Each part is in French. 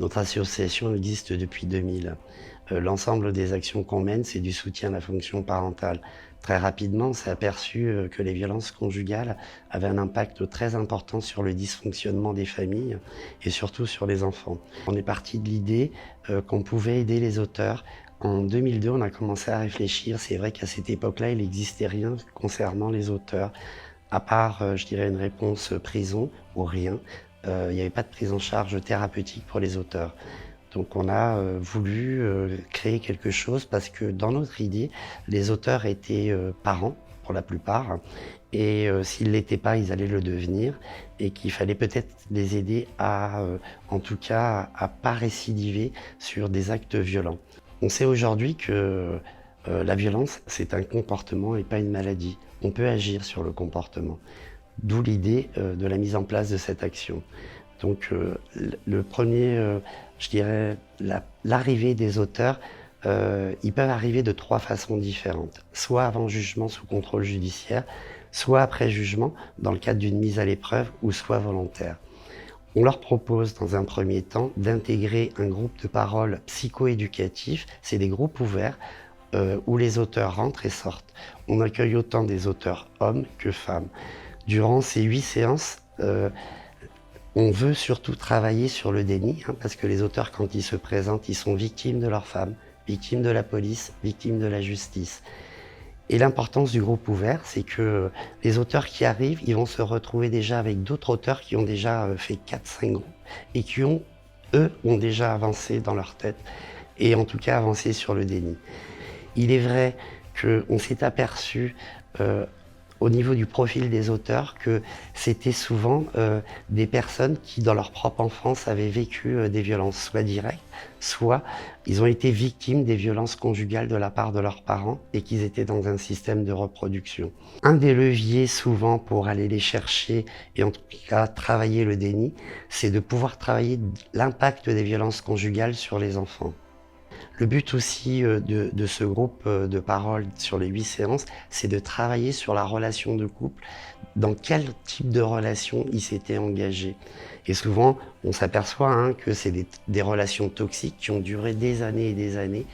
Notre association existe depuis 2000. L'ensemble des actions qu'on mène, c'est du soutien à la fonction parentale. Très rapidement, on s'est aperçu que les violences conjugales avaient un impact très important sur le dysfonctionnement des familles et surtout sur les enfants. On est parti de l'idée qu'on pouvait aider les auteurs. En 2002, on a commencé à réfléchir. C'est vrai qu'à cette époque-là, il n'existait rien concernant les auteurs, à part, je dirais, une réponse prison ou rien. Il n'y avait pas de prise en charge thérapeutique pour les auteurs. Donc on a voulu créer quelque chose parce que dans notre idée, les auteurs étaient parents pour la plupart et s'ils ne l'étaient pas, ils allaient le devenir et qu'il fallait peut-être les aider à, en tout cas, à pas récidiver sur des actes violents. On sait aujourd'hui que la violence, c'est un comportement et pas une maladie. On peut agir sur le comportement. D'où l'idée de la mise en place de cette action. Donc le premier, je dirais, l'arrivée des auteurs, ils peuvent arriver de 3 façons différentes. Soit avant jugement sous contrôle judiciaire, soit après jugement dans le cadre d'une mise à l'épreuve ou soit volontaire. On leur propose dans un premier temps d'intégrer un groupe de parole psychoéducatif. C'est des groupes ouverts où les auteurs rentrent et sortent. On accueille autant des auteurs hommes que femmes. Durant ces 8 séances, on veut surtout travailler sur le déni, parce que les auteurs, quand ils se présentent, ils sont victimes de leur femme, victimes de la police, victimes de la justice. Et l'importance du groupe ouvert, c'est que les auteurs qui arrivent, ils vont se retrouver déjà avec d'autres auteurs qui ont déjà fait 4-5 groupes et qui ont déjà avancé dans leur tête et en tout cas avancé sur le déni. Il est vrai qu'on s'est aperçu au niveau du profil des auteurs que c'était souvent des personnes qui, dans leur propre enfance, avaient vécu des violences, soit directes, soit ils ont été victimes des violences conjugales de la part de leurs parents et qu'ils étaient dans un système de reproduction. Un des leviers souvent pour aller les chercher et en tout cas travailler le déni, c'est de pouvoir travailler l'impact des violences conjugales sur les enfants. Le but aussi de ce groupe de parole sur les 8 séances, c'est de travailler sur la relation de couple, dans quel type de relation ils s'étaient engagés. Et souvent, on s'aperçoit que c'est des relations toxiques qui ont duré des années et des années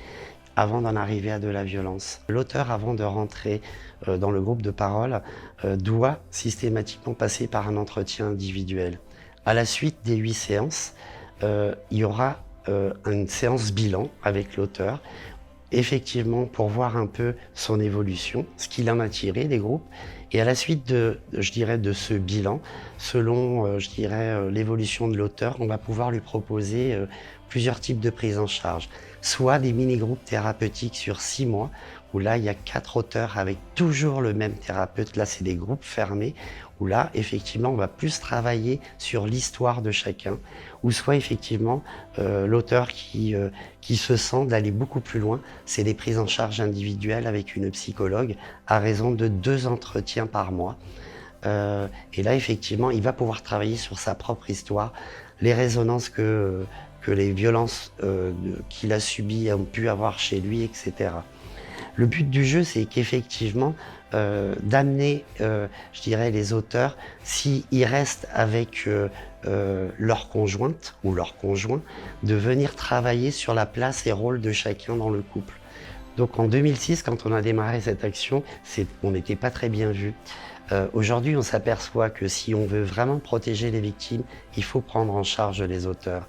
avant d'en arriver à de la violence. L'auteur, avant de rentrer dans le groupe de parole, doit systématiquement passer par un entretien individuel. À la suite des 8 séances, il y aura une séance bilan avec l'auteur, effectivement pour voir un peu son évolution, ce qu'il en a tiré des groupes. Et à la suite de ce bilan, selon l'évolution de l'auteur, on va pouvoir lui proposer plusieurs types de prise en charge. Soit des mini-groupes thérapeutiques sur 6 mois, où là, il y a 4 auteurs avec toujours le même thérapeute. Là, c'est des groupes fermés, où là, effectivement, on va plus travailler sur l'histoire de chacun, ou soit, effectivement, l'auteur qui se sent d'aller beaucoup plus loin, c'est des prises en charge individuelles avec une psychologue, à raison de 2 entretiens par mois. Et là, effectivement, il va pouvoir travailler sur sa propre histoire, les résonances que les violences qu'il a subies ont pu avoir chez lui, etc. Le but du jeu, c'est qu'effectivement, d'amener, les auteurs, s'ils restent avec leur conjointe ou leur conjoint, de venir travailler sur la place et rôle de chacun dans le couple. Donc en 2006, quand on a démarré cette action, on n'était pas très bien vu. Aujourd'hui, on s'aperçoit que si on veut vraiment protéger les victimes, il faut prendre en charge les auteurs.